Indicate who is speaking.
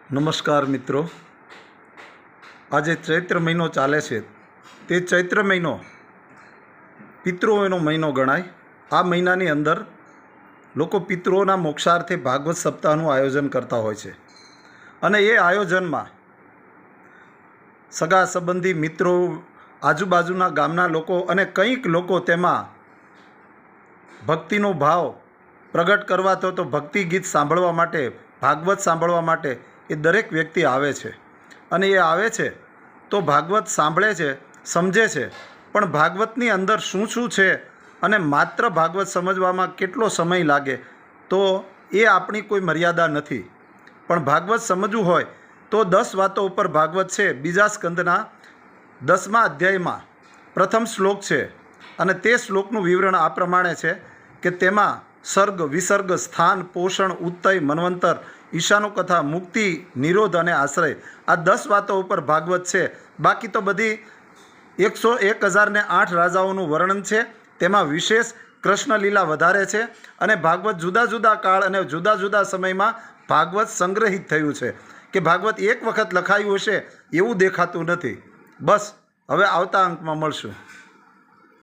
Speaker 1: નમસ્કાર મિત્રો, આજે ચૈત્ર મહિનો ચાલે છે. તે ચૈત્ર મહિનો પિતૃઓનો મહિનો ગણાય. આ મહિનાની અંદર લોકો પિતૃઓના મોક્ષાર્થે ભાગવત સપ્તાહનું આયોજન કરતા હોય છે અને એ આયોજનમાં સગા સંબંધી મિત્રો, આજુબાજુના ગામના લોકો અને કંઈક લોકો તેમાં ભક્તિનો ભાવ પ્રગટ કરવા તો ભક્તિ ગીત સાંભળવા માટે, ભાગવત સાંભળવા માટે એ દરેક વ્યક્તિ આવે છે. અને એ આવે છે તો ભાગવત સાંભળે છે, સમજે છે, પણ ભાગવતની અંદર શું શું છે અને માત્ર ભાગવત સમજવામાં કેટલો સમય લાગે તો એ આપણી કોઈ મર્યાદા નથી. પણ ભાગવત સમજવું હોય તો 10 વાતો ઉપર ભાગવત છે. બીજા સ્કંદના 10મા અધ્યાયમાં પ્રથમ શ્લોક છે અને તે શ્લોકનું વિવરણ આ પ્રમાણે છે કે તેમાં સર્ગ, વિસર્ગ, સ્થાન, પોષણ, ઉત્તય, મન્વંતર, ઈશાનો કથા, મુક્તિ, નિરોધ અને આશ્રય, આ 10 વાતો ઉપર ભાગવત છે. બાકી તો બધી 101,008 રાજાઓનું વર્ણન છે. તેમાં વિશેષ કૃષ્ણ લીલા વધારે છે અને ભાગવત જુદા જુદા કાળ અને જુદા જુદા સમયમાં ભાગવત સંગ્રહિત થયું છે કે ભાગવત એક વખત લખાયું હશે એવું દેખાતું નથી. બસ, હવે આવતા અંકમાં મળશું.